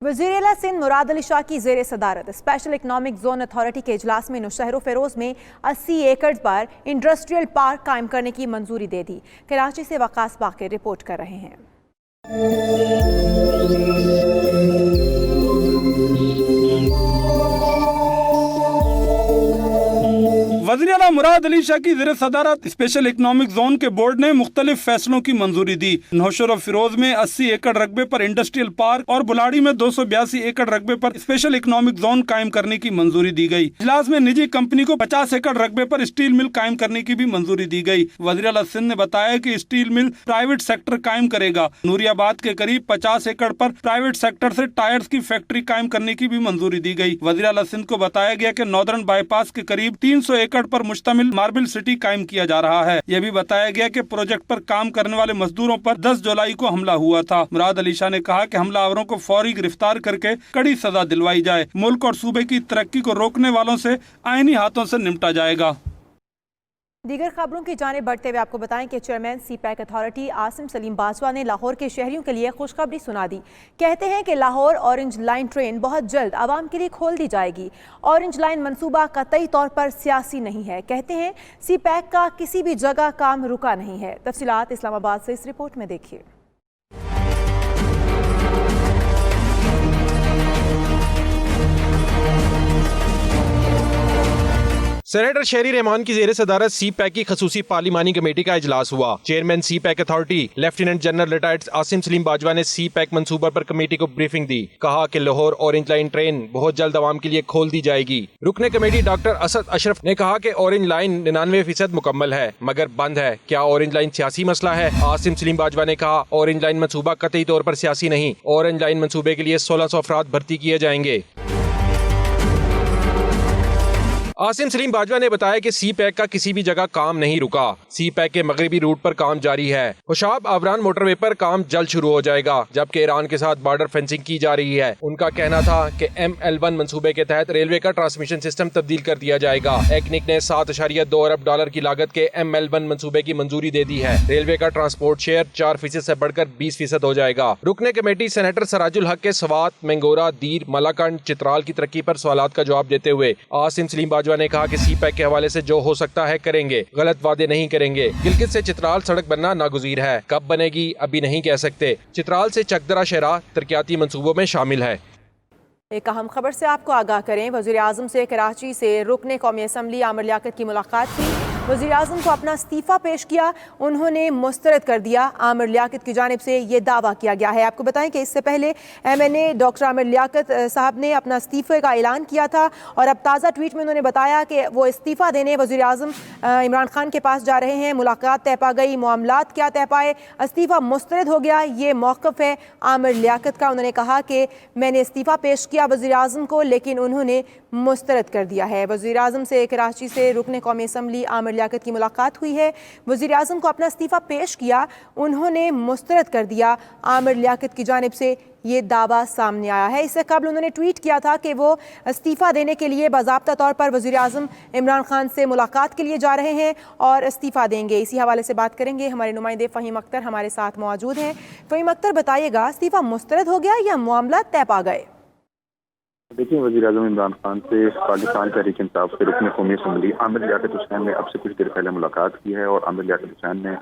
वज़ीर आला सिंध मुराद अली शाह की ज़ेर सदारत स्पेशल इकनॉमिक जोन अथॉरिटी के इजलास में नौशहर फेरोज में 80 एकड़ पर इंडस्ट्रियल पार्क कायम करने की मंजूरी दे दी। कराची से वकास बाक़िर रिपोर्ट कर रहे हैं। वज़ीर आला मुराद अली शाह की ज़ेर सदारत स्पेशल इकनॉमिक जोन के बोर्ड ने मुख्तलिफ फैसलों की मंजूरी दी। नौशहर और फिरोज में 80 एकड़ रकबे पर इंडस्ट्रियल पार्क और बुलाड़ी में 282 एकड़ रकबे पर स्पेशल इकनॉमिक जोन कायम करने की मंजूरी दी गई। इजलास में निजी कंपनी को 50 एकड़ रकबे पर स्टील मिल कायम करने की भी मंजूरी दी गई। वज़ीर आला सिंध ने बताया कि स्टील मिल प्राइवेट सेक्टर कायम करेगा। नूरियाबाद के करीब 50 एकड़ पर प्राइवेट सेक्टर से टायर्स की फैक्ट्री कायम करने की भी मंजूरी दी गई। वज़ीर आला सिंध को बताया गया कि नॉर्दर्न बाईपास के करीब 300 एकड़ पर मुश्तमिल मार्बल सिटी कायम किया जा रहा है। यह भी बताया गया कि प्रोजेक्ट पर काम करने वाले मजदूरों पर 10 जुलाई को हमला हुआ था। मुराद अली शाह ने कहा कि हमलावरों को फौरी गिरफ्तार करके कड़ी सजा दिलवाई जाए। मुल्क और सूबे की तरक्की को रोकने वालों से आईनी हाथों से निपटा जाएगा। दीगर खबरों की जाने बढ़ते हुए आपको बताएं कि chairman CPEC authority Asim Saleem Bajwa ने लाहौर के शहरियों के लिए खुशखबरी सुना दी। कहते हैं कि लाहौर ऑरेंज लाइन ट्रेन बहुत जल्द आवाम के लिए खोल दी जाएगी। ऑरेंज लाइन मंसूबा कतई तौर पर सियासी नहीं है। कहते हैं सीपैक का किसी भी जगह काम रुका नहीं है। तफसीलात इस्लामाबाद से इस रिपोर्ट में देखिए। सेनेटर शहरी रहमान की ज़ेर सदारत सी पैक की खसूसी पार्लिमानी कमेटी का इजलास हुआ। Chairman CPEC authority lieutenant general retired Asim Saleem Bajwa ने सी पैक मंसूबा पर कमेटी को ब्रीफिंग दी। कहा कि लाहौर ऑरेंज लाइन ट्रेन बहुत जल्द आवाम के लिए खोल दी जाएगी। रुकने कमेटी डॉक्टर असद अशरफ ने कहा कि ऑरेंज लाइन 99% मुकम्मल है मगर बंद है। क्या ऑरेंज लाइन सियासी मसला है? आसिम सलीम बाजवा ने कहा ऑरेंज लाइन मंसूबा कतई तौर पर सियासी नहीं। ऑरेंज लाइन मंसूबे के लिए 1600 अफराद भर्ती किए जाएंगे। आसिम सलीम बाजवा ने बताया कि सी पैक का किसी भी जगह काम नहीं रुका। सी पैक के मगरबी रूट पर काम जारी है। हुशाब आबरान मोटरवे पर काम जल्द शुरू हो जाएगा जबकि ईरान के साथ बॉर्डर फेंसिंग की जा रही है। उनका कहना था कि ML1 मंसूबे के तहत रेलवे का ट्रांसमिशन सिस्टम तब्दील कर दिया जाएगा। एक्निक ने $7.2 अरब की लागत के ML1 मंसूबे की मंजूरी दे दी है। रेलवे का ट्रांसपोर्ट शेयर 4% से बढ़कर 20% हो जाएगा। रुकने कमेटी सेनेटर सराजुल हक के सवात, मंगोरा, दीर, मलाकंड, चित्राल की तरक्की पर सवालात का जवाब देते हुए आसिम सलीम बाजवा ने कहा कि सी पैक के हवाले से जो हो सकता है करेंगे, गलत वादे नहीं करेंगे। गिलगित से चित्राल सड़क बनना नागुज़ीर है, कब बनेगी अभी नहीं कह सकते। चित्राल से चकदरा शहरा तरक्याती मंसूबों में शामिल है। एक अहम खबर से आपको आगाह करें। वज़ीर आज़म से कराची से रुकने कौमी असम्बली आमिर लियाकत की मुलाकात की। वज़ीर आज़म को अपना इस्तीफ़ा पेश किया, उन्होंने मुस्तरद कर दिया। आमिर लियाकत की जानिब से ये दावा किया गया है। आपको बताएं कि इससे पहले MNA डॉक्टर आमिर लियाकत साहब ने अपना इस्तीफ़े का ऐलान किया था और अब ताज़ा ट्वीट में उन्होंने बताया कि वो इस्तीफ़ा देने वज़ीर आज़म इमरान खान के पास जा रहे हैं। मुलाकात तय पा गई, मामलात क्या तय पाए, इस्तीफ़ा मुस्तरद हो गया। ये मौक़िफ़ है आमिर लियाकत का। उन्होंने कहा कि मैंने इस्तीफ़ा पेश किया वज़ीर आज़म को लेकिन उन्होंने मुस्तरद कर दिया है। वज़ीर आज़म से कराची से रुकने कौमी असम्बली आमिर लियाकत की मुलाकात हुई है। वज़ीर आज़म को अपना इस्तीफ़ा पेश किया, उन्होंने मुस्तरद कर दिया। आमिर लियाकत की जानिब से ये दावा सामने आया है। इससे कबल उन्होंने ट्वीट किया था कि वो इस्तीफ़ा देने के लिए बाज़ाब्ता तौर पर वज़ीर आज़म इमरान खान से मुलाकात के लिए जा रहे हैं और इस्तीफ़ा देंगे। इसी हवाले से बात करेंगे, हमारे नुमाइंदे फ़हीम अख्तर हमारे साथ मौजूद हैं। फ़हीम अख्तर, बताइएगा इस्तीफ़ा मुस्तरद हो गया या मामला तय पा गए? देखिए, वज़ीर आज़म इमरान खान से पाकिस्तान तहरीक इंसाफ के रुकने कौमी असम्बली आमिर लियाकत हुसैन ने अब से कुछ देर पहले मुलाकात की है और आमिर लियाकत हुसैन ने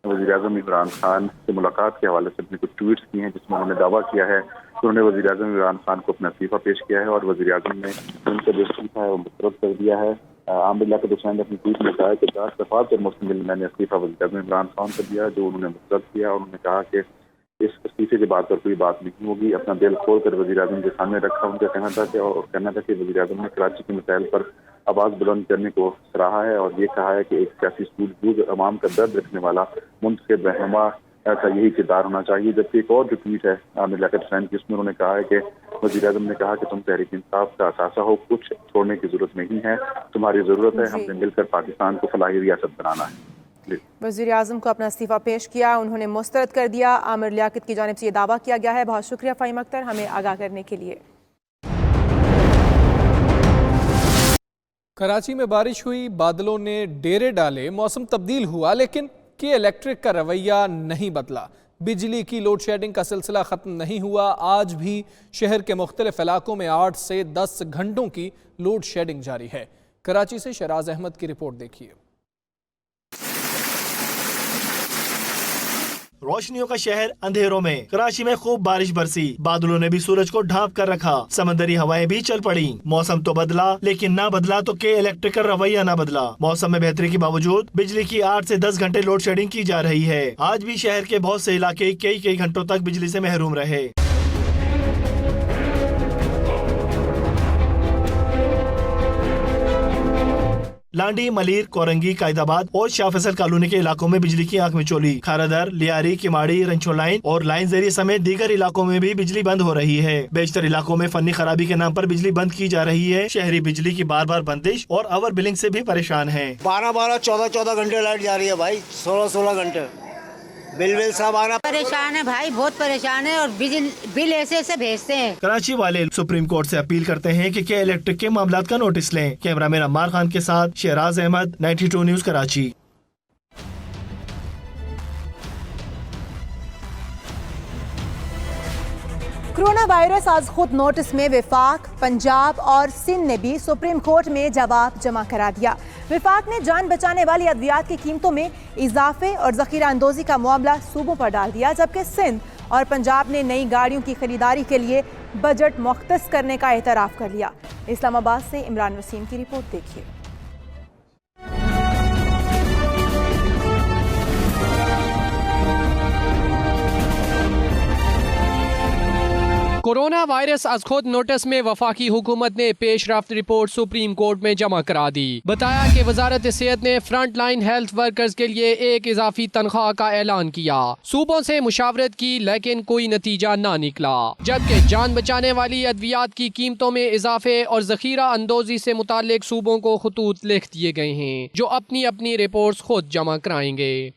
वज़ीर आज़म इमरान खान से मुलाकात के हवाले से अपने कुछ ट्वीट्स किए हैं जिसमें उन्होंने दावा किया है कि उन्होंने वज़ीर आज़म इमरान खान को अपना इस्तीफ़ा पेश किया है और वज़ीर आज़म ने उनका जो इस्तीफ़ा है वो मुस्तरद कर दिया है। आमिर लियाकत हुसैन ने अपनी ट्वीट में कहा कि 10 दफ़ा पर मुश्तमिल मैंने इस्तीफ़ा वज़ीर आज़म इमरान खान को दिया जो उन्होंने मुस्तरद किया और उन्होंने कहा कि इस इस्तीफे के बाद पर कोई बात नहीं होगी। अपना दिल खोल कर वज़ीर आज़म के सामने रखा। उनका कहना था कि वज़ीर आज़म ने कराची के मसाइल पर आवाज़ बुलंद करने को सराहा है और ये कहा है कि एक सियासी सूझबूझ अवाम का दर्द रखने वाला मुंतखब रहनुमा का यही किरदार होना चाहिए। जबकि एक और जो ट्वीट है आमिर लियाकत हुसैन की, उसमें उन्होंने कहा है कि वज़ीर आज़म ने कहा कि तुम तहरीक इंसाफ का असासा हो, कुछ छोड़ने की ज़रूरत नहीं है, तुम्हारी ज़रूरत है हमने मिलकर पाकिस्तान को फलाही रियासत बनाना है। वज़ीर आज़म को अपना इस्तीफ़ा पेश किया, उन्होंने मुस्तरद कर दिया। आमिर लियाकत की जानिब से ये दावा किया गया है। बहुत शुक्रिया फ़हीम अख्तर हमें आगाह करने के लिए। कराची में बारिश हुई, बादलों ने डेरे डाले, मौसम तब्दील हुआ लेकिन के इलेक्ट्रिक का रवैया नहीं बदला। बिजली की लोड शेडिंग का सिलसिला खत्म नहीं हुआ। आज भी शहर के मुख्तलिफ इलाकों में 8 से 10 घंटों की लोड शेडिंग जारी है। कराची से शहराज अहमद की रिपोर्ट देखिए। रोशनियों का शहर अंधेरों में। कराची में खूब बारिश बरसी, बादलों ने भी सूरज को ढांप कर रखा, समंदरी हवाएं भी चल पड़ी। मौसम तो बदला, लेकिन ना बदला तो के इलेक्ट्रिकल रवैया ना बदला। मौसम में बेहतरी के बावजूद बिजली की 8 से 10 घंटे लोड शेडिंग की जा रही है। आज भी शहर के बहुत से इलाके कई घंटों तक बिजली से महरूम रहे। लांडी, मलीर, कोरंगी, कायदाबाद और शाह फैसल कॉलोनी के इलाकों में बिजली की आंख में चोली। खारादर, लियारी, किमाड़ी, रंचो लाइन और लाइन जरिए समेत दीगर इलाकों में भी बिजली बंद हो रही है। बेशतर इलाकों में फनी खराबी के नाम पर बिजली बंद की जा रही है। शहरी बिजली की बार बंदिश और ओवर बिलिंग से भी परेशान है। 12 14 घंटे लाइट जा रही है भाई, 16 घंटे बिल सब आना। परेशान है भाई, बहुत परेशान है और बिल ऐसे भेजते हैं। कराची वाले सुप्रीम कोर्ट से अपील करते हैं कि इलेक्ट्रिक के मामलात का नोटिस लें। कैमरामैन अम्मार खान के साथ Shahraz Ahmed, 92 news Karachi. Corona virus आज खुद नोटिस में विफाक, पंजाब और सिंध ने भी सुप्रीम कोर्ट में जवाब जमा करा दिया। विफाक ने जान बचाने वाली अद्वियात की कीमतों में इजाफे और जखीरा अंदोजी का मामला सूबों पर डाल दिया, जबकि सिंध और पंजाब ने नई गाड़ियों की खरीदारी के लिए बजट मुख्तस करने का एतराफ़ कर लिया। इस्लामाबाद से इमरान वसीम की रिपोर्ट देखिए। कोरोना वायरस आज खुद नोटिस में वफाकी हुकूमत ने पेशरफ्त रिपोर्ट सुप्रीम कोर्ट में जमा करा दी। बताया कि वजारत सेहत ने फ्रंट लाइन हेल्थ वर्कर्स के लिए एक इजाफी तनख्वाह का ऐलान किया। सूबों से मुशावरत की, लेकिन कोई नतीजा ना निकला। जबकि जान बचाने वाली अद्वियात की कीमतों में इजाफे और जखीरा अंदोजी से मुतालिक सूबों को खतूत लिख दिए गए हैं, जो अपनी अपनी रिपोर्ट्स खुद जमा कराएंगे।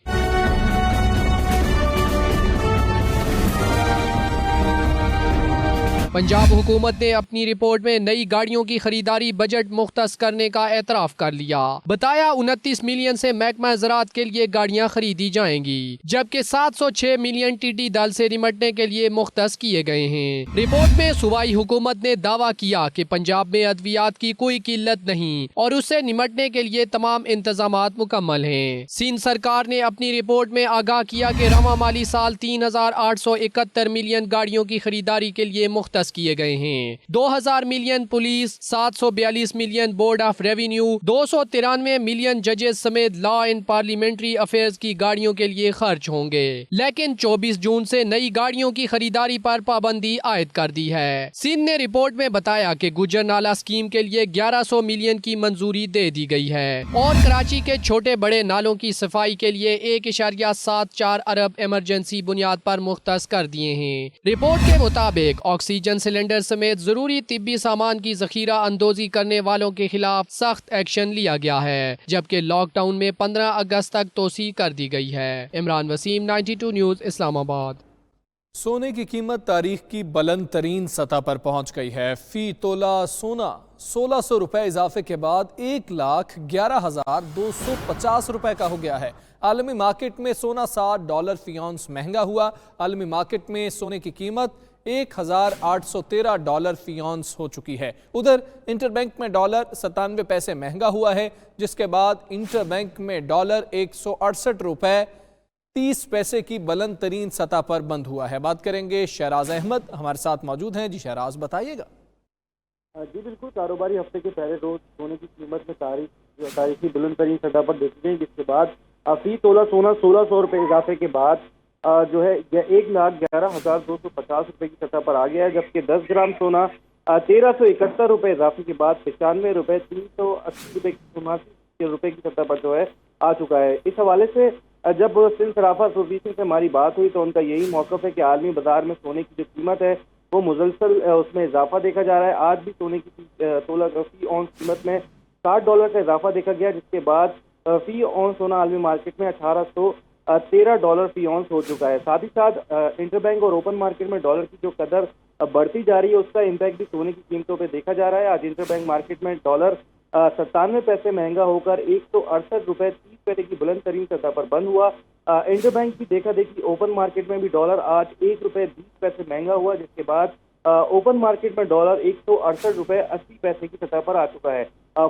पंजाब हुकूमत ने अपनी रिपोर्ट में नई गाड़ियों की खरीदारी बजट मुख्तस करने का एतराफ़ कर लिया। बताया 29 मिलियन से महकमा ज़राअत के लिए गाड़ियां खरीदी जाएंगी, जबकि 706 मिलियन टिड्डी दल से निमटने के लिए मुख्तस किए गए हैं। रिपोर्ट में सूबाई हुकूमत ने दावा किया कि पंजाब में अद्वियात की कोई किल्लत नहीं और उससे निमटने के लिए तमाम इंतजामात मुकम्मल हैं। सिंध सरकार ने अपनी रिपोर्ट में आगाह किया कि रवा माली साल 3871 मिलियन गाड़ियों की खरीदारी के लिए मुख्तस किए गए हैं। 2000 million police, 742 million board of revenue, 293 million जजेस समेत लॉ एंड पार्लियामेंट्री अफेयर्स की गाड़ियों के लिए खर्च होंगे। लेकिन 24 जून से नई गाड़ियों की खरीदारी पर पाबंदी आयद कर दी है। सिंध ने रिपोर्ट में बताया कि गुजर नाला स्कीम के लिए 1100 मिलियन की मंजूरी दे दी गई है और कराची के छोटे बड़े नालों की सफाई के लिए 1.74 अरब इमरजेंसी बुनियाद पर मुख्तस कर दिए हैं। रिपोर्ट के मुताबिक ऑक्सीजन सिलेंडर समेत जरूरी तिब्बी सामान की जखीरा अंदोजी करने वालों के खिलाफ सख्त एक्शन लिया गया है, जबकि लॉकडाउन में 15 अगस्त तक तोसी कर दी गई है। इमरान वसीम, 92 न्यूज, इस्लामाबाद। सोने की कीमत तारीख की बुलंद तरीन सतह पर पहुंच गई है। फी तोला सोना 1600 रुपए इजाफे के बाद 1,11,250 रुपए का हो गया है। आलमी मार्केट में सोना $60 फी औंस महंगा हुआ। आलमी मार्केट में सोने की कीमत $1,813 फी औंस हो चुकी है। उधर इंटरबैंक में डॉलर 97 पैसे महंगा हुआ है, जिसके बाद इंटरबैंक में डॉलर 168 रुपए 30 पैसे की बुलंद तरीन सतह पर बंद हुआ है। बात करेंगे शहराज अहमद, हमारे साथ मौजूद हैं। जी शहराज, बताइएगा। जी बिल्कुल, कारोबारी हफ्ते के पहले रोज सोने की कीमत में तारीखी बुलंद तरीन सतह पर देखी गई, जिसके बाद फी तोला सोना 1600 रुपए इजाफे के बाद जो है 1,11,250 रुपए की सतह पर आ गया है, जबकि 10 ग्राम सोना 1371 रुपए इजाफे के बाद 95 रुपए 380 रुपए की सतह पर जो है आ चुका है। इस हवाले से जब सिंध सराफा एसोसिएशन से हमारी बात हुई तो उनका यही मौक़िफ़ है कि आलमी बाजार में सोने की जो कीमत है वो मुसलसल उसमें इजाफा देखा जा रहा है। आज भी सोने की तोला फी औंस कीमत में $60 का इजाफा देखा गया, जिसके बाद फी औंस सोना आलमी मार्केट में $1813 फी औंस हो चुका है। साथ ही साथ इंटरबैंक और ओपन मार्केट में डॉलर की जो कदर बढ़ती जा रही है उसका इम्पैक्ट भी सोने की कीमतों पर देखा जा रहा है। आज इंटरबैंक मार्केट में डॉलर 97 पैसे महंगा होकर 168 रुपए 30 पैसे की बुलंद तरीन सतह पर बंद हुआ। इंटरबैंक की देखा देखी ओपन मार्केट में भी डॉलर आज ₹1.20 महंगा हुआ, जिसके बाद ओपन मार्केट में डॉलर ₹168.80 की सतह पर आ चुका है।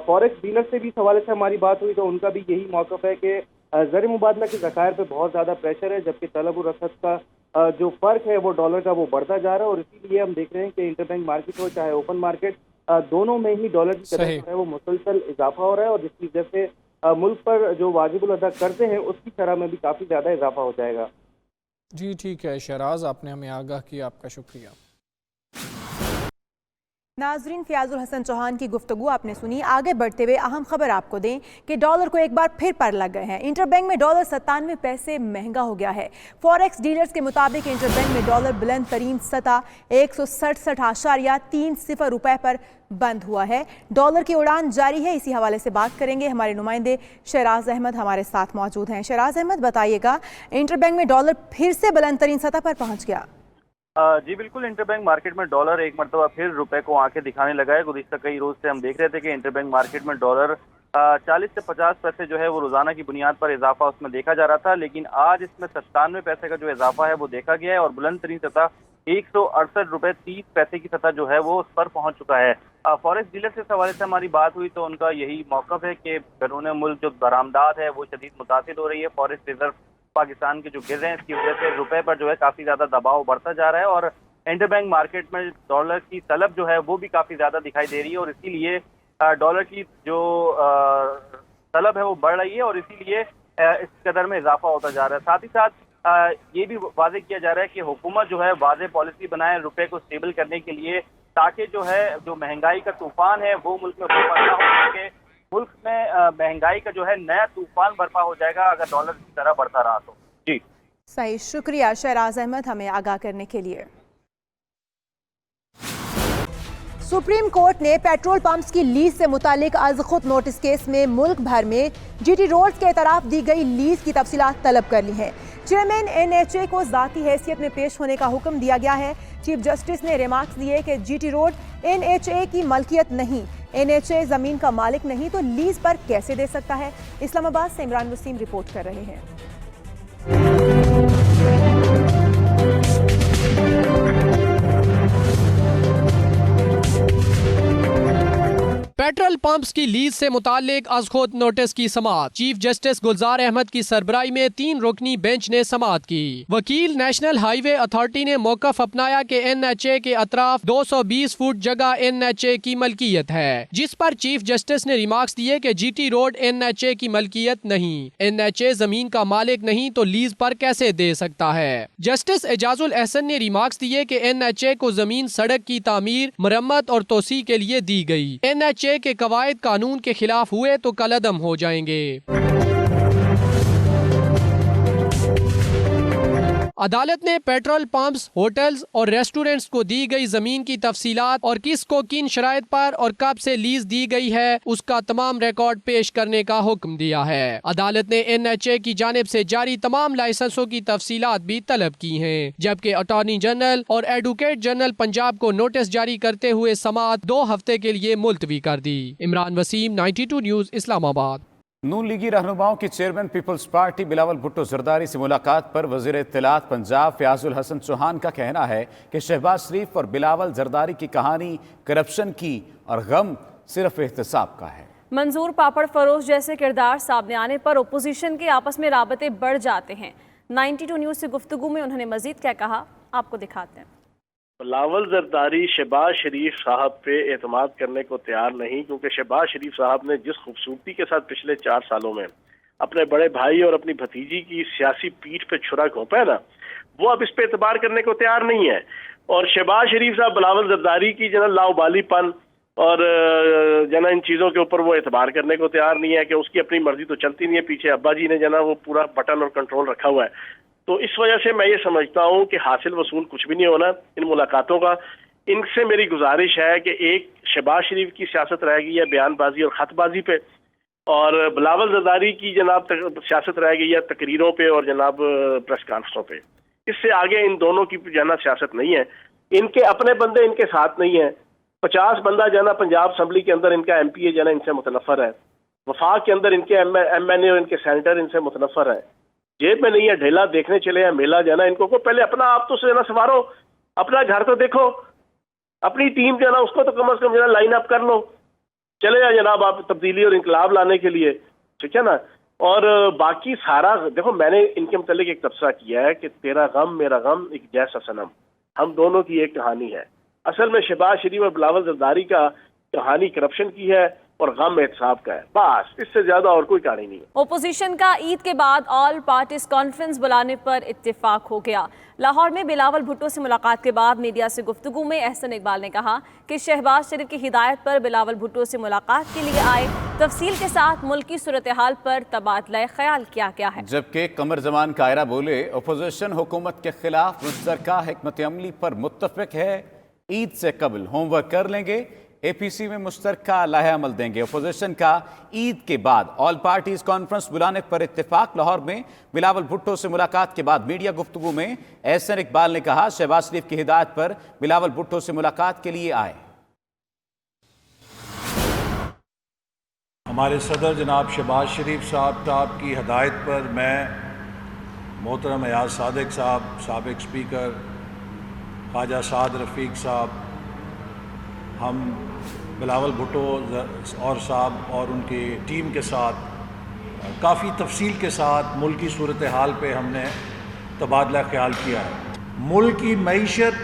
फॉरेक्स डीलर से भी इस हवाले से हमारी बात हुई तो उनका भी यही मौक़िफ़ है कि ज़र मुबादला के ज़खायर पे बहुत ज़्यादा प्रेशर है, जबकि तलब और रसद का जो फ़र्क है वो डॉलर का वो बढ़ता जा रहा है, और इसीलिए हम देख रहे हैं कि इंटरबैंक मार्केट हो चाहे ओपन मार्केट, दोनों में ही डॉलर की कदर जो है वो मुसलसल इजाफा हो रहा है, और जिसकी वजह से मुल्क पर जो वाजिबुल अदा करते हैं उसकी शरह में भी काफ़ी ज़्यादा इजाफा हो जाएगा। जी ठीक है शहराज, आपने हमें आगाह किया, आपका शुक्रिया। नाजरीन, फयाजुल हसन चौहान की गुफ्तगू आपने सुनी। आगे बढ़ते हुए अहम खबर आपको दें कि डॉलर को एक बार फिर पर लग गए हैं। इंटरबैंक में डॉलर 97 पैसे महंगा हो गया है। फॉरेक्स डीलर्स के मुताबिक इंटरबैंक में डॉलर बुलंद तरीन सतह 167.30 रुपए पर बंद हुआ है। डॉलर की उड़ान जारी है। इसी हवाले से बात करेंगे, हमारे नुमाइंदे शहराज अहमद हमारे साथ मौजूद हैं। शहराज अहमद, बताइएगा, इंटरबैंक में डॉलर फिर से बुलंद तरीन सतह पर पहुँच गया। जी बिल्कुल, इंटरबैंक मार्केट में डॉलर एक मरतबा फिर रुपए को आंखें दिखाने लगा है। गुज़िश्ता कई रोज से हम देख रहे थे कि इंटरबैंक मार्केट में डॉलर 40 से 50 पैसे जो है वो रोजाना की बुनियाद पर इजाफा उसमें देखा जा रहा था, लेकिन आज इसमें 97 पैसे का जो इजाफा है वो देखा गया है, और बुलंद तरीन सतह ₹168.30 की सतह जो है वो उस पर पहुंच चुका है। फॉरेक्स डीलर से इस हवाले से हमारी बात हुई तो उनका यही मौक़िफ़ है कि बैरून मुल्क जो बरामदात है वो शदीद मुतासिर हो रही है। फॉरेक्स रिजर्व पाकिस्तान के जो गिर रहे हैं, इसकी वजह से रुपए पर जो है काफ़ी ज़्यादा दबाव बढ़ता जा रहा है, और इंटरबैंक मार्केट में डॉलर की तलब जो है वो भी काफ़ी ज़्यादा दिखाई दे रही है, और इसीलिए डॉलर की जो तलब है वो बढ़ रही है, और इसीलिए इस कदर में इजाफा होता जा रहा है। साथ ही साथ ये भी वाज़ेह किया जा रहा है कि हुकूमत जो है वाज़ेह पॉलिसी बनाए रुपए को स्टेबल करने के लिए, ताकि जो है जो महंगाई का तूफान है वो मुल्क में बर्पा ना हो सके। मुल्क में महंगाई का जो है नया तूफान बर्पा हो जाएगा अगर डॉलर की तरह बढ़ता रहा तो। जी सही, शुक्रिया शहराज अहमद हमें आगाह करने के लिए। सुप्रीम कोर्ट ने पेट्रोल पंप्स की लीज से मुतालिक आज खुद नोटिस केस में मुल्क भर में जीटी रोड्स के तरफ दी गई लीज की तफसीलात तलब कर ली हैं। चेयरमैन NHA को ज़ाती हैसियत में पेश होने का हुक्म दिया गया है। चीफ जस्टिस ने रिमार्क्स दिए कि जीटी रोड NHA की मलकियत नहीं, NHA ज़मीन का मालिक नहीं, तो लीज पर कैसे दे सकता है। इस्लामाबाद से इमरान वसीम रिपोर्ट कर रहे हैं। पेट्रोल पंप्स की लीज से मुतालिक आज खुद नोटिस की समाअत चीफ जस्टिस गुलजार अहमद की सरबराही में 3 रुकनी बेंच ने समाअत की। वकील नेशनल हाईवे अथॉरिटी ने मौक़िफ़ अपनाया कि NHA के अतराफ 220 फुट जगह NHA की मलकियत है, जिस पर चीफ जस्टिस ने रिमार्क्स दिए कि जीटी रोड NHA की मलकियत नहीं, NHA जमीन का मालिक नहीं, तो लीज पर कैसे दे सकता है। जस्टिस एजाजुल एहसन ने रिमार्क्स दिए कि NHA को जमीन सड़क की तामीर, मरम्मत और तोसी के लिए दी गई। NHA के कवायद कानून के खिलाफ हुए तो कलअदम हो जाएंगे। अदालत ने पेट्रोल पंप्स, होटल्स और रेस्टोरेंट्स को दी गई जमीन की तफसीलात और किस को किन शराइत पर और कब से लीज दी गई है उसका तमाम रिकॉर्ड पेश करने का हुक्म दिया है। अदालत ने NHA की जानिब से जारी तमाम लाइसेंसों की तफसीलात भी तलब की हैं, जबकि अटॉर्नी जनरल और एडवोकेट जनरल पंजाब को नोटिस जारी करते हुए समाअत 2 हफ्ते के लिए मुलतवी कर दी। इमरान वसीम, 92 न्यूज़, इस्लामाबाद। नून लीगी रहनुमाओं के चेयरमैन पीपल्स पार्टी बिलावल भुट्टो जरदारी से मुलाकात पर वज़ीर इत्तलात पंजाब फयाजुल हसन चौहान का कहना है कि शहबाज शरीफ और बिलावल जरदारी की कहानी करप्शन की और गम सिर्फ एहतसाब का है। मंजूर पापड़ फरोश जैसे किरदार सामने आने पर ओपोजिशन के आपस में राबते बढ़ जाते हैं। 92 न्यूज़ से गुफ्तगू में उन्होंने मजीद क्या कहा, आपको दिखाते हैं। बिलावल जरदारी शहबाज शरीफ साहब पे एतमाद करने को तैयार नहीं, क्योंकि शहबाज शरीफ साहब ने जिस खूबसूरती के साथ पिछले 4 सालों में अपने बड़े भाई और अपनी भतीजी की सियासी पीठ पे छुरा घोंपा है ना, वो अब इस पे एतबार करने को तैयार नहीं है। और शहबाज शरीफ साहब बिलावल जरदारी की जना लाउबालीपन और जना इन चीज़ों के ऊपर वो एतबार करने को तैयार नहीं है कि उसकी अपनी मर्जी तो चलती नहीं है, पीछे अब्बा जी ने जना वो पूरा बटन और कंट्रोल रखा हुआ है। तो इस वजह से मैं ये समझता हूँ कि हासिल वसूल कुछ भी नहीं होना इन मुलाकातों का। इनसे मेरी गुजारिश है कि एक शहबाज शरीफ की सियासत रह गई है बयानबाजी और ख़तबाजी पे, और बिलावल जरदारी की जनाब सियासत रह गई है तकरीरों पे और जनाब प्रेस कॉन्फ्रेंसों पे। इससे आगे इन दोनों की जना सियासत नहीं है। इनके अपने बंदे इनके साथ नहीं है। 50 बंदा जना पंजाब असम्बली के अंदर इनका MPA जना इनसे मुतनफ़र है। वफाक के अंदर इनके MNA और इनके सेनेटर इनसे मुतनफ़र है। जेब में नहीं है, ढेला देखने चले या मेला जाना, इनको को पहले अपना आप तो ना संवारो, अपना घर तो देखो, अपनी टीम जो है ना उसको तो कम से कम जो है लाइन अप कर लो, चले जाए जनाब आप तब्दीली और इंकलाब लाने के लिए, ठीक है ना। और बाकी सारा देखो, मैंने इनके मुतालिक एक तबसरा किया है कि तेरा गम मेरा गम एक जैसा सनम, हम दोनों की एक कहानी है। असल में शहबाज शरीफ और बिलावल जरदारी का कहानी करप्शन की है और गम एहतसाब का है, बस इससे ज्यादा और कोई कहानी नहीं है। ओपोजिशन का ईद के बाद ऑल पार्टीज कॉन्फ्रेंस बुलाने पर इत्तेफाक हो गया। लाहौर में बिलावल भुट्टो से मुलाकात के बाद मीडिया से गुफ्तगू में एहसन इकबाल ने कहा कि शहबाज शरीफ की हिदायत पर बिलावल भुट्टो से मुलाकात के लिए आए, तफसील के साथ मुल्की सूरत हाल पर तबादला ख्याल किया गया है। जबकि कमर जमान कायरा बोले अपोजिशन हुकूमत के खिलाफ मुश्तरका हिकमत अमली पर मुत्तफिक है, ईद से कबल होमवर्क कर लेंगे, एपीसी में मुश्तरका लाहे अमल देंगे। अपोजिशन का ईद के बाद ऑल पार्टीज कॉन्फ्रेंस बुलाने पर इत्तेफाक। लाहौर में बिलावल भुट्टो से मुलाकात के बाद मीडिया गुफ्तगू में एहसन इकबाल ने कहा शहबाज शरीफ की हिदायत पर बिलावल भुट्टो से मुलाकात के लिए आए। हमारे सदर जनाब शहबाज शरीफ साहब की हिदायत पर मैं, मोहतरम एयाज सादिक साहब, साबिक स्पीकर ख्वाजा साद रफ़ीक साहब, हम बिलावल भुट्टो और साहब और उनकी टीम के साथ काफ़ी तफसील के साथ मुल्क की सूरत हाल पे हमने तबादला ख्याल किया है। मुल्क की मईशत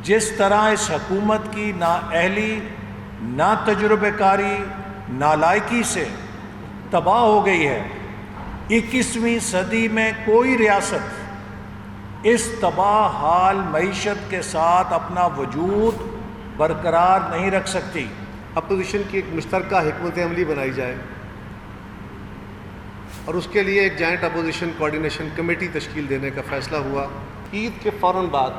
जिस तरह इस हुकूमत की नाअहली, ना तजुर्बेकारी, नालायकी से तबाह हो गई है, 21वीं सदी में कोई रियासत इस तबाह हाल मईशत के साथ अपना वजूद बरकरार नहीं रख सकती। अपोजिशन की एक मुश्तरका हिकमत अमली बनाई जाए और उसके लिए एक जॉइंट अपोजिशन कोऑर्डिनेशन कमेटी तश्कील देने का फ़ैसला हुआ। ईद के फ़ौरन बाद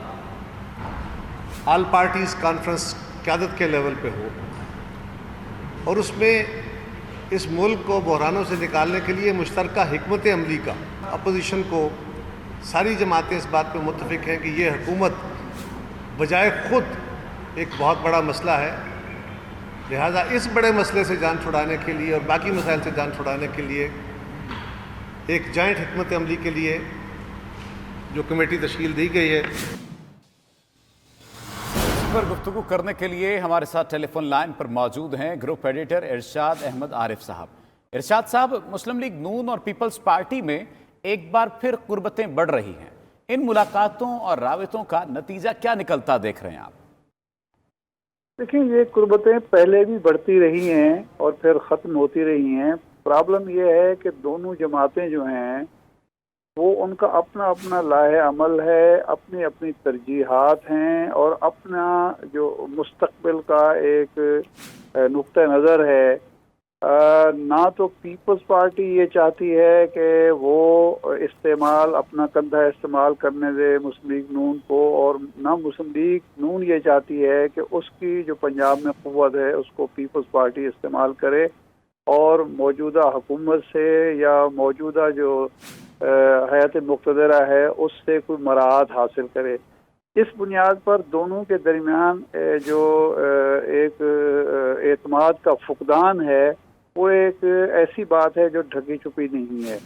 ऑल पार्टीज़ कॉन्फ्रेंस क़यादत के लेवल पे हो और उसमें इस मुल्क को बहरानों से निकालने के लिए मुश्तरका हिकमत अमली का अपोजिशन को सारी जमातें इस बात पर मुत्तफिक हैं कि ये हुकूमत बजाय ख़ुद एक बहुत बड़ा मसला है, लिहाजा इस बड़े मसले से जान छुड़ाने के लिए और बाकी मसाइल से जान छुड़ाने के लिए एक जॉइंट हिकमत अमली के लिए जो कमेटी तश्कील दी गई है। इस पर गुफ्तगू करने के लिए हमारे साथ टेलीफोन लाइन पर मौजूद हैं ग्रुप एडिटर इरशाद अहमद आरिफ साहब। इरशाद साहब, मुस्लिम लीग नून और पीपल्स पार्टी में एक बार फिर कुर्बतें बढ़ रही हैं, इन मुलाकातों और राबतों का नतीजा क्या निकलता देख रहे हैं आप? देखिए, ये कुर्बतें पहले भी बढ़ती रही हैं और फिर ख़त्म होती रही हैं। प्रॉब्लम ये है कि दोनों जमातें जो हैं वो उनका अपना अपना लाहे अमल है, अपनी अपनी तरजीहात हैं और अपना जो मुस्तकबिल का एक नुक्ता नज़र है। ना तो पीपल्स पार्टी ये चाहती है कि वो अपना कंधा इस्तेमाल करने दे मुस्लिम लीग नून को, और ना मुस्लिम लीग नून ये चाहती है कि उसकी जो पंजाब में क़ुव्वत है उसको पीपल्स पार्टी इस्तेमाल करे और मौजूदा हुकूमत से या मौजूदा जो हयात मुक़्तदरा है उससे कोई मराहत हासिल करे। इस बुनियाद पर दोनों के दरमियान जो एक एतमाद का फुकदान है वो एक ऐसी बात है जो ढकी छुपी नहीं है।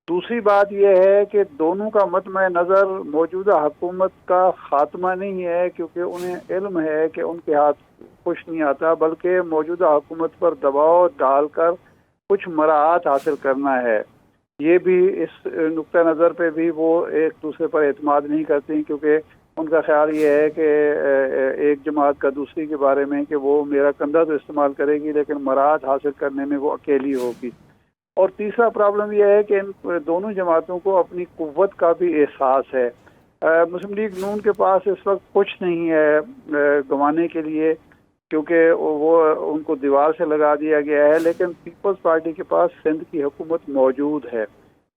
दूसरी बात यह है कि दोनों का मतमे नज़र मौजूदा हुकूमत का ख़ात्मा नहीं है, क्योंकि उन्हें इल्म है कि उनके हाथ कुछ नहीं आता, बल्कि मौजूदा हुकूमत पर दबाव डालकर कुछ मराहत हासिल करना है। ये भी इस नुक्ता नज़र पे भी वो एक दूसरे पर एतमाद नहीं करती, क्योंकि उनका ख्याल ये है कि एक जमात का दूसरी के बारे में कि वो मेरा कंधा तो इस्तेमाल करेगी लेकिन मराहत हासिल करने में वो अकेली होगी। और तीसरा प्रॉब्लम यह है कि इन दोनों जमातों को अपनी कुव्वत का भी एहसास है। मुस्लिम लीग नून के पास इस वक्त कुछ नहीं है गंवाने के लिए, क्योंकि वो उनको दीवार से लगा दिया गया है, लेकिन पीपल्स पार्टी के पास सिंध की हुकूमत मौजूद है।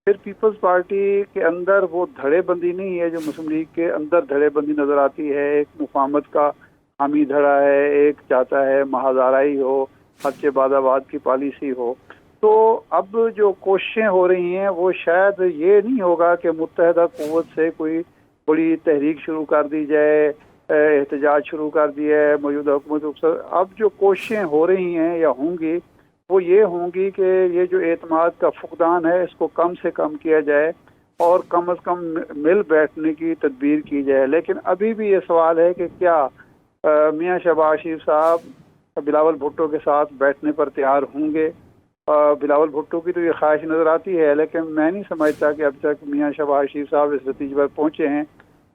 फिर पीपल्स पार्टी के अंदर वो धड़ेबंदी नहीं है जो मुस्लिम लीग के अंदर धड़ेबंदी नज़र आती है। एक मुफाहमत का हामी धड़ा है, एक चाहता है महाजाराई हो, खर्चे बादाबाद की पॉलिसी हो। तो अब जो कोशिशें हो रही हैं वो शायद ये नहीं होगा कि मुत्तहदा क़ुव्वत से कोई बड़ी तहरीक शुरू कर दी जाए, एहतजाज शुरू कर दिया है मौजूदा हुकूमत। अब जो कोशिशें हो रही हैं या होंगी وہ یہ ہوں گی کہ یہ جو اعتماد کا فقدان ہے اس کو کم سے کم کیا جائے اور کم از کم مل بیٹھنے کی تدبیر کی جائے. لیکن ابھی بھی یہ سوال ہے کہ کیا میاں شہباز شریف صاحب بلاول بھٹو کے ساتھ بیٹھنے پر تیار ہوں گے. بلاول بھٹو کی تو یہ خواہش نظر آتی ہے، لیکن میں نہیں سمجھتا کہ اب تک میاں شہباز شریف صاحب اس نتیجے پر پہنچے ہیں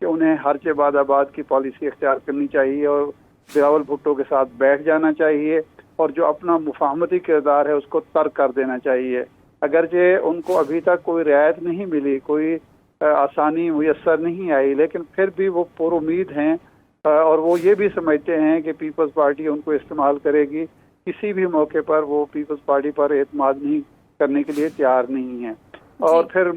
کہ انہیں ہر بعد آباد کی پالیسی اختیار کرنی چاہیے اور بلاول بھٹو کے ساتھ بیٹھ جانا چاہیے اور جو اپنا مفاہمتی کردار ہے اس کو ترک کر دینا چاہیے. اگرچہ ان کو ابھی تک کوئی رعایت نہیں ملی، کوئی آسانی میسر نہیں آئی، لیکن پھر بھی وہ پر امید ہیں اور وہ یہ بھی سمجھتے ہیں کہ پیپلز پارٹی ان کو استعمال کرے گی. کسی بھی موقع پر وہ پیپلز پارٹی پر اعتماد نہیں کرنے کے لیے تیار نہیں ہیں. اور پھر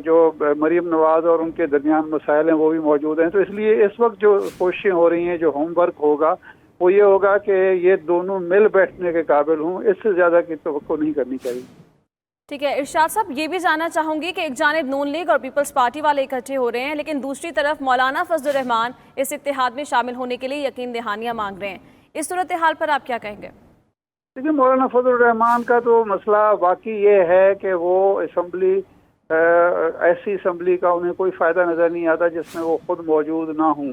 جو مریم نواز اور ان کے درمیان مسائل ہیں وہ بھی موجود ہیں. تو اس لیے اس وقت جو کوششیں ہو رہی ہیں، جو ہوم ورک ہوگا وہ یہ ہوگا کہ یہ دونوں مل بیٹھنے کے قابل ہوں. اس سے زیادہ کی توقع نہیں کرنی چاہیے. ٹھیک ہے ارشاد صاحب، یہ بھی جاننا چاہوں گی کہ ایک جانب نون لیگ اور پیپلز پارٹی والے اکٹھے ہو رہے ہیں، لیکن دوسری طرف مولانا فضل الرحمان اس اتحاد میں شامل ہونے کے لیے یقین دہانیاں مانگ رہے ہیں. اس صورتحال پر آپ کیا کہیں گے؟ دیکھیے، مولانا فضل الرحمان کا تو مسئلہ واقعی یہ ہے کہ وہ اسمبلی ایسی اسمبلی کا انہیں کوئی فائدہ نظر نہیں آتا جس میں وہ خود موجود نہ ہوں.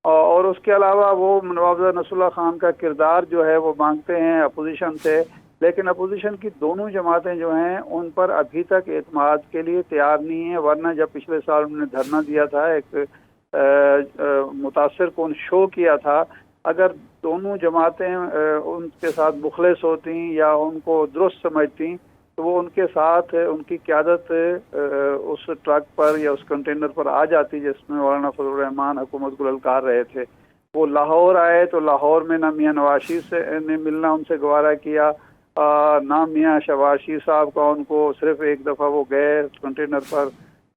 اور اس کے علاوہ وہ نواب نصر اللہ خان کا کردار جو ہے وہ مانگتے ہیں اپوزیشن سے، لیکن اپوزیشن کی دونوں جماعتیں جو ہیں ان پر ابھی تک اعتماد کے لیے تیار نہیں ہیں. ورنہ جب پچھلے سال انہوں نے دھرنا دیا تھا، ایک متاثر کن شو کیا تھا، اگر دونوں جماعتیں ان کے ساتھ مخلص ہوتی یا ان کو درست سمجھتی تو وہ ان کے ساتھ ان کی قیادت اس ٹرک پر یا اس کنٹینر پر آ جاتی جس میں مولانا فضل الرحمان حکومت کو للکار رہے تھے. وہ لاہور آئے تو لاہور میں نہ میاں نواز شریف سے نے ملنا ان سے گوارا کیا، نہ میاں شہباز شریف صاحب کا ان کو. صرف ایک دفعہ وہ گئے کنٹینر پر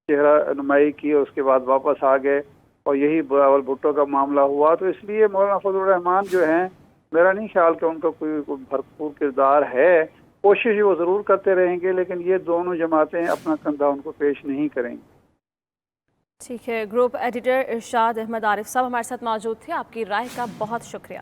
چہرہ نمائی کی، اس کے بعد واپس آ گئے اور یہی بلاول بھٹو کا معاملہ ہوا. تو اس لیے مولانا فضل الرحمان جو ہیں، میرا نہیں خیال کہ ان کا کوئی بھرپور کردار ہے. کوشش وہ ضرور کرتے رہیں گے، لیکن یہ دونوں جماعتیں اپنا کندھا ان کو پیش نہیں کریں گی. ٹھیک ہے، گروپ ایڈیٹر ارشاد احمد عارف صاحب ہمارے ساتھ موجود تھے. آپ کی رائے کا بہت شکریہ.